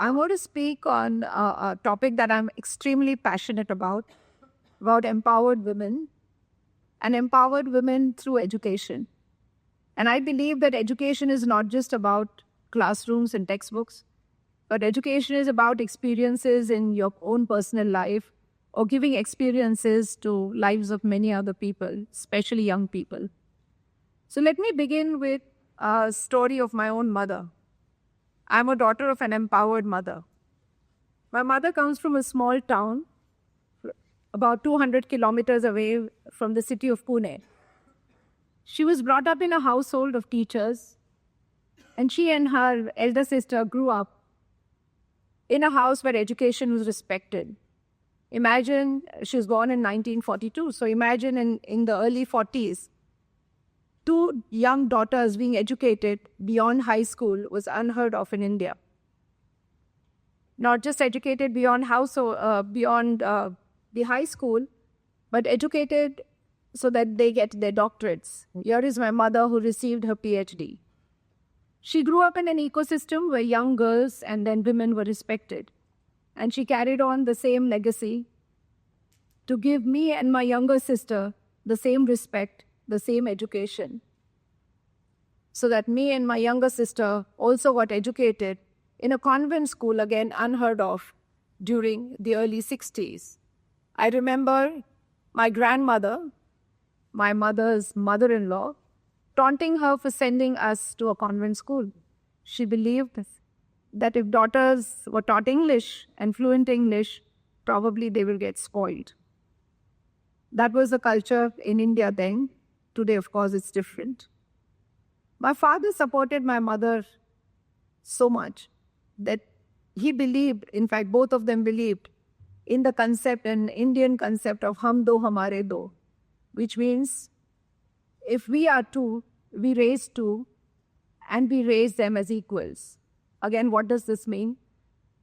I want to speak on a topic that I'm extremely passionate about empowered women and empowered women through education. And I believe that education is not just about classrooms and textbooks, but education is about experiences in your own personal life or giving experiences to lives of many other people, especially young people. So let me begin with a story of my own mother. I'm a daughter of an empowered mother. My mother comes from a small town about 200 kilometers away from the city of Pune. She was brought up in a household of teachers, and she and her elder sister grew up in a house where education was respected. Imagine, she was born in 1942, so imagine in the early 40s, two young daughters being educated beyond high school was unheard of in India. Not just educated beyond the high school, but educated so that they get their doctorates. Here is my mother who received her PhD. She grew up in an ecosystem where young girls and then women were respected. And she carried on the same legacy to give me and my younger sister the same respect, the same education, so that me and my younger sister also got educated in a convent school, again unheard of, during the early 60s. I remember my grandmother, my mother's mother-in-law, taunting her for sending us to a convent school. She believed that if daughters were taught English and fluent English, probably they will get spoiled. That was the culture in India then. Today, of course, it's different. My father supported my mother so much that he believed, in fact, both of them believed, in the concept, an Indian concept of hum do hamare do, which means if we are two, we raise two, and we raise them as equals. Again, what does this mean?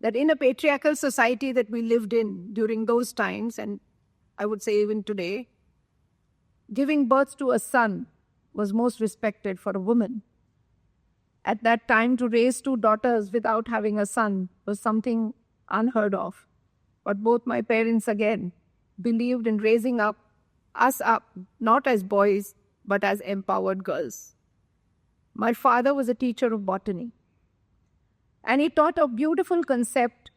That in a patriarchal society that we lived in during those times, and I would say even today, giving birth to a son was most respected for a woman. At that time, to raise two daughters without having a son was something unheard of. But both my parents, again, believed in raising us up, not as boys, but as empowered girls. My father was a teacher of botany, and he taught a beautiful concept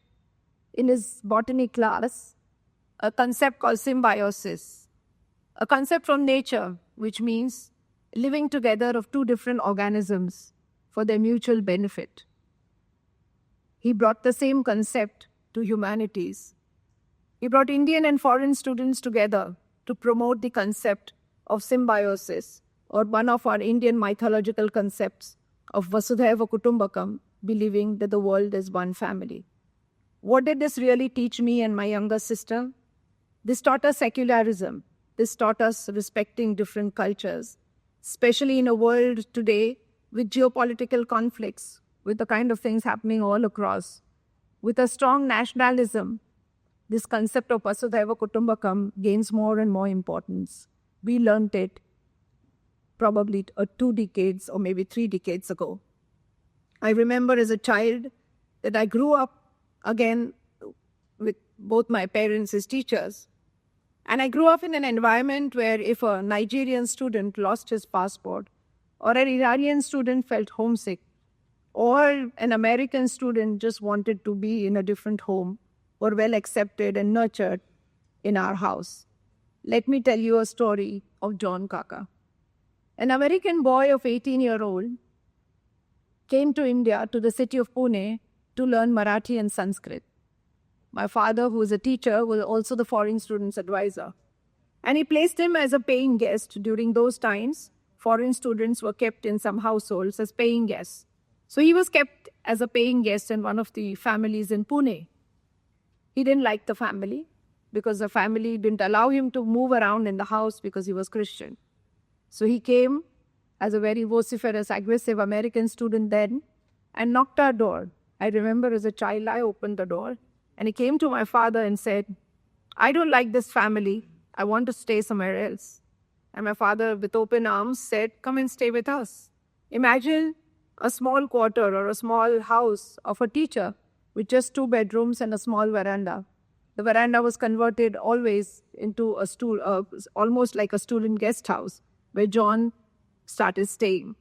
in his botany class, a concept called symbiosis, a concept from nature, which means living together of two different organisms for their mutual benefit. He brought the same concept to humanities. He brought Indian and foreign students together to promote the concept of symbiosis, or one of our Indian mythological concepts of Vasudhaiva Kutumbakam, believing that the world is one family. What did this really teach me and my younger sister? This taught us secularism. This taught us respecting different cultures, especially in a world today with geopolitical conflicts, with the kind of things happening all across. With a strong nationalism, this concept of Vasudhaiva Kutumbakam gains more and more importance. We learned it probably 2 decades or maybe 3 decades ago. I remember as a child that I grew up again with both my parents as teachers. And I grew up in an environment where if a Nigerian student lost his passport, or an Iranian student felt homesick, or an American student just wanted to be in a different home, were well accepted and nurtured in our house. Let me tell you a story of John Kaka. An American boy of 18-year-old came to India, to the city of Pune, to learn Marathi and Sanskrit. My father, who was a teacher, was also the foreign students' advisor. And he placed him as a paying guest. During those times, foreign students were kept in some households as paying guests. So he was kept as a paying guest in one of the families in Pune. He didn't like the family because the family didn't allow him to move around in the house because he was Christian. So he came as a very vociferous, aggressive American student then and knocked our door. I remember as a child, I opened the door and he came to my father and said, "I don't like this family. I want to stay somewhere else." And my father, with open arms, said, "Come and stay with us." Imagine a small quarter or a small house of a teacher with just 2 bedrooms and a small veranda. The veranda was converted always into a almost like a student guest house, where John started staying.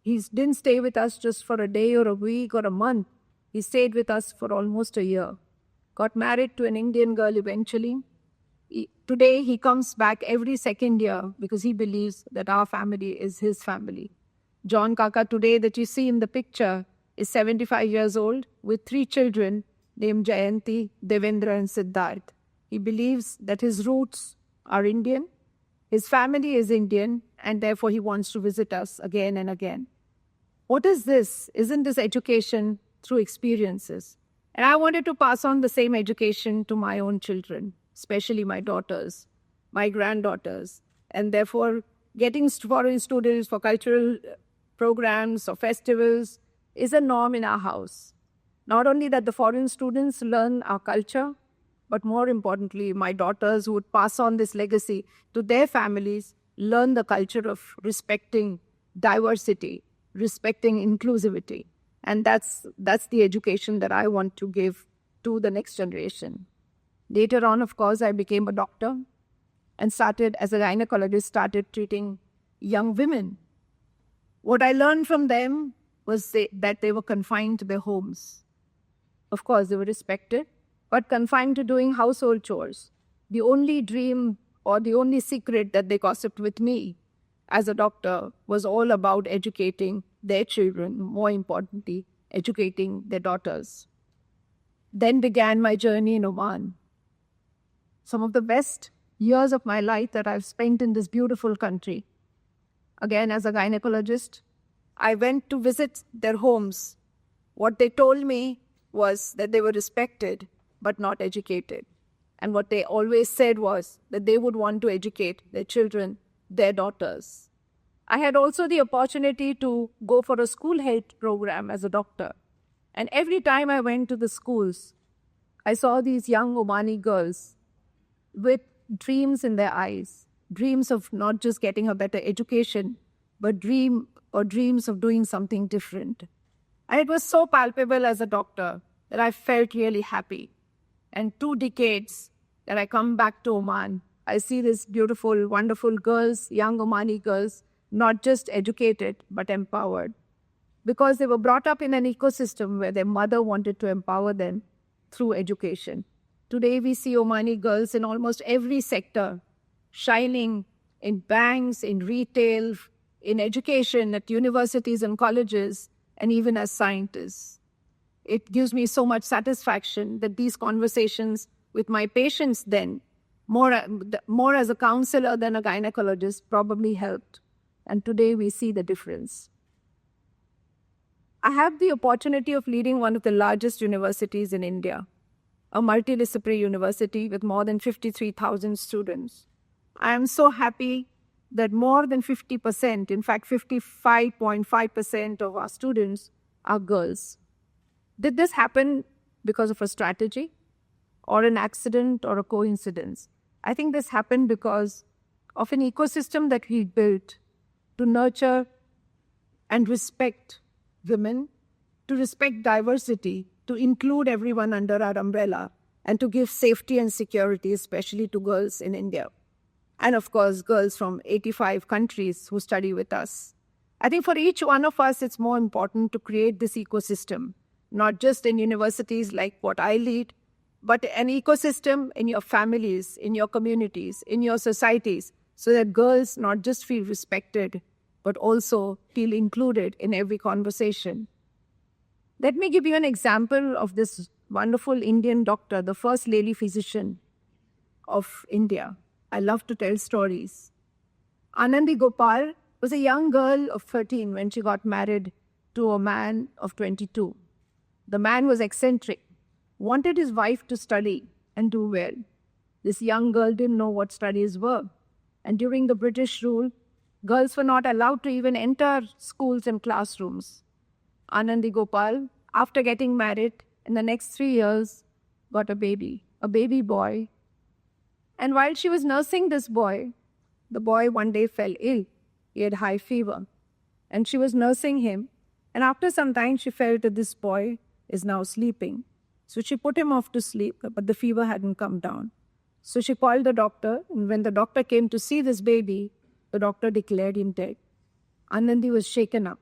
He didn't stay with us just for a day or a week or a month. He stayed with us for almost a year. Got married to an Indian girl eventually. Today, he comes back every second year because he believes that our family is his family. John Kaka today that you see in the picture is 75 years old with 3 children named Jayanti, Devendra and Siddharth. He believes that his roots are Indian, his family is Indian, and therefore he wants to visit us again and again. What is this? Isn't this education through experiences? And I wanted to pass on the same education to my own children, especially my daughters, my granddaughters. And therefore, getting foreign students for cultural programs or festivals is a norm in our house. Not only that the foreign students learn our culture, but more importantly, my daughters who would pass on this legacy to their families, learn the culture of respecting diversity, respecting inclusivity. And that's the education that I want to give to the next generation. Later on, of course, I became a doctor and started, as a gynecologist, started treating young women. What I learned from them was that they were confined to their homes. Of course, they were respected, but confined to doing household chores. The only dream or the only secret that they gossiped with me as a doctor was all about educating their children, more importantly, educating their daughters. Then began my journey in Oman. Some of the best years of my life that I've spent in this beautiful country. Again, as a gynecologist, I went to visit their homes. What they told me was that they were respected but not educated. And what they always said was that they would want to educate their children, their daughters. I had also the opportunity to go for a school health program as a doctor. And every time I went to the schools, I saw these young Omani girls with dreams in their eyes, dreams of not just getting a better education, but dreams of doing something different. And it was so palpable as a doctor that I felt really happy. And 2 decades that I come back to Oman, I see these beautiful, wonderful girls, young Omani girls, not just educated, but empowered. Because they were brought up in an ecosystem where their mother wanted to empower them through education. Today, we see Omani girls in almost every sector, shining in banks, in retail, in education, at universities and colleges, and even as scientists. It gives me so much satisfaction that these conversations with my patients then, more as a counselor than a gynecologist, probably helped. And today we see the difference. I have the opportunity of leading one of the largest universities in India, a multidisciplinary university with more than 53,000 students. I am so happy that more than 50%, in fact 55.5% of our students are girls. Did this happen because of a strategy or an accident or a coincidence? I think this happened because of an ecosystem that we built to nurture and respect women, to respect diversity, to include everyone under our umbrella, and to give safety and security, especially to girls in India. And of course, girls from 85 countries who study with us. I think for each one of us, it's more important to create this ecosystem, not just in universities like what I lead, but an ecosystem in your families, in your communities, in your societies, so that girls not just feel respected, but also feel included in every conversation. Let me give you an example of this wonderful Indian doctor, the first lady physician of India. I love to tell stories. Anandi Gopal was a young girl of 13 when she got married to a man of 22. The man was eccentric, wanted his wife to study and do well. This young girl didn't know what studies were. And during the British rule, girls were not allowed to even enter schools and classrooms. Anandi Gopal, after getting married, in the next 3 years, got a baby boy. And while she was nursing this boy, the boy one day fell ill. He had high fever. And she was nursing him. And after some time, she felt that this boy is now sleeping. So she put him off to sleep, but the fever hadn't come down. So she called the doctor, and when the doctor came to see this baby, the doctor declared him dead. Anandi was shaken up.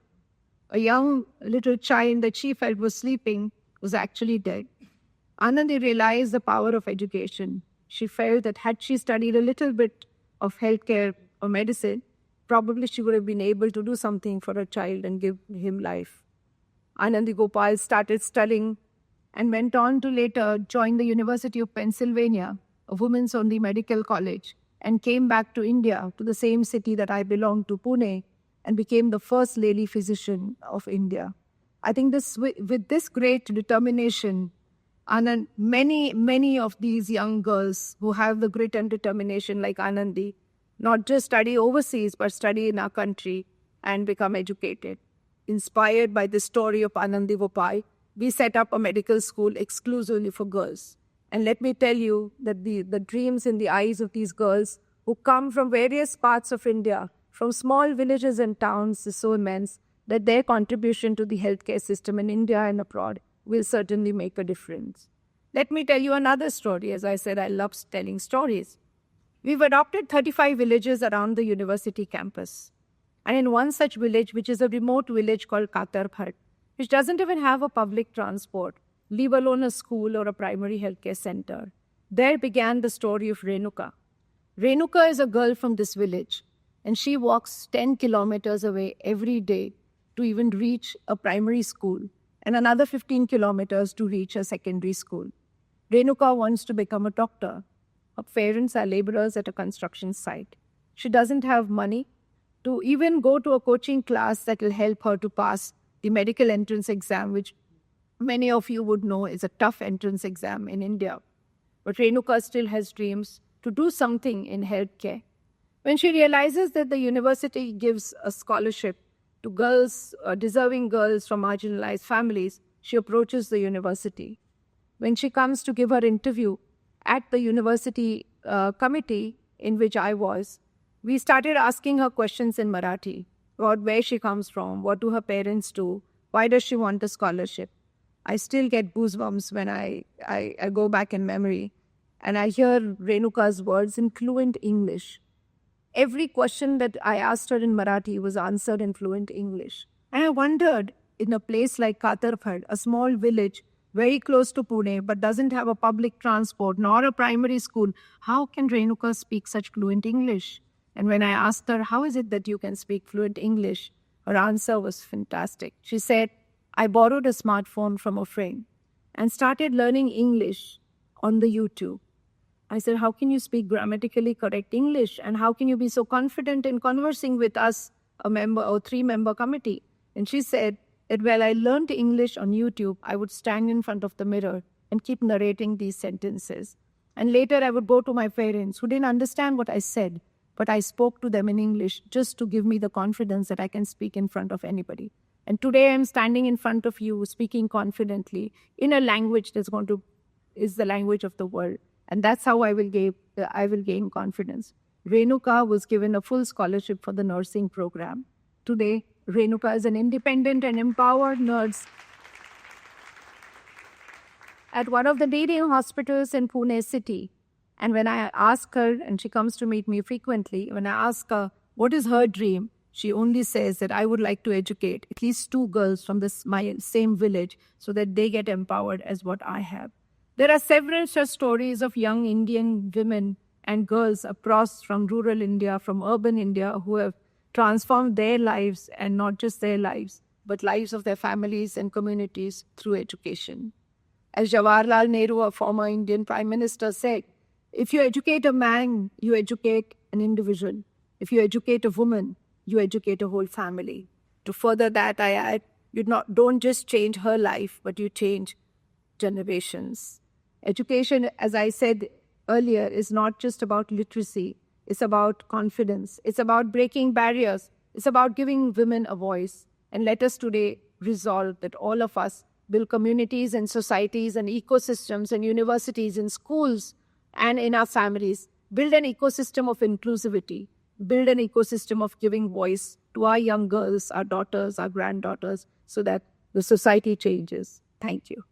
A young little child that she felt was sleeping was actually dead. Anandi realized the power of education. She felt that had she studied a little bit of healthcare or medicine, probably she would have been able to do something for her child and give him life. Anandi Gopal started studying and went on to later join the University of Pennsylvania, a women's only medical college, and came back to India, to the same city that I belong to, Pune, and became the first lady physician of India. I think with this great determination, and many of these young girls who have the grit and determination like Anandi, not just study overseas, but study in our country and become educated. Inspired by the story of Anandi Gopal, we set up a medical school exclusively for girls. And let me tell you that the dreams in the eyes of these girls who come from various parts of India, from small villages and towns, is so immense that their contribution to the healthcare system in India and abroad will certainly make a difference. Let me tell you another story. As I said, I love telling stories. We've adopted 35 villages around the university campus. And in one such village, which is a remote village called Katarphat, which doesn't even have a public transport, leave alone a school or a primary healthcare center, there began the story of Renuka. Renuka is a girl from this village, and she walks 10 kilometers away every day to even reach a primary school, and another 15 kilometers to reach a secondary school. Renuka wants to become a doctor. Her parents are laborers at a construction site. She doesn't have money to even go to a coaching class that will help her to pass the medical entrance exam, which many of you would know is a tough entrance exam in India. But Renuka still has dreams to do something in healthcare. When she realizes that the university gives a scholarship to girls, deserving girls from marginalized families, she approaches the university. When she comes to give her interview at the university committee in which I was, we started asking her questions in Marathi about where she comes from, what do her parents do, why does she want a scholarship. I still get goosebumps when I go back in memory and I hear Renuka's words in fluent English. Every question that I asked her in Marathi was answered in fluent English. And I wondered, in a place like Katarphat, a small village very close to Pune, but doesn't have a public transport nor a primary school, how can Renuka speak such fluent English? And when I asked her, how is it that you can speak fluent English? Her answer was fantastic. She said, I borrowed a smartphone from a friend and started learning English on the YouTube. I said, how can you speak grammatically correct English? And how can you be so confident in conversing with us, a member or 3-member committee? And she said that while I learned English on YouTube, I would stand in front of the mirror and keep narrating these sentences. And later I would go to my parents who didn't understand what I said, but I spoke to them in English just to give me the confidence that I can speak in front of anybody. And today I'm standing in front of you, speaking confidently in a language that's is the language of the world. And that's how I will gain confidence. Renuka was given a full scholarship for the nursing program. Today, Renuka is an independent and empowered nurse at one of the leading hospitals in Pune city. And when I ask her, and she comes to meet me frequently, when I ask her what is her dream, she only says that I would like to educate at least 2 girls from my same village so that they get empowered as what I have. There are several such stories of young Indian women and girls across from rural India, from urban India, who have transformed their lives, and not just their lives, but lives of their families and communities through education. As Jawaharlal Nehru, a former Indian Prime Minister, said, if you educate a man, you educate an individual. If you educate a woman, you educate a whole family. To further that, I add, don't just change her life, but you change generations. Education, as I said earlier, is not just about literacy. It's about confidence. It's about breaking barriers. It's about giving women a voice. And let us today resolve that all of us build communities and societies and ecosystems and universities and schools and in our families, build an ecosystem of inclusivity, build an ecosystem of giving voice to our young girls, our daughters, our granddaughters, so that the society changes. Thank you.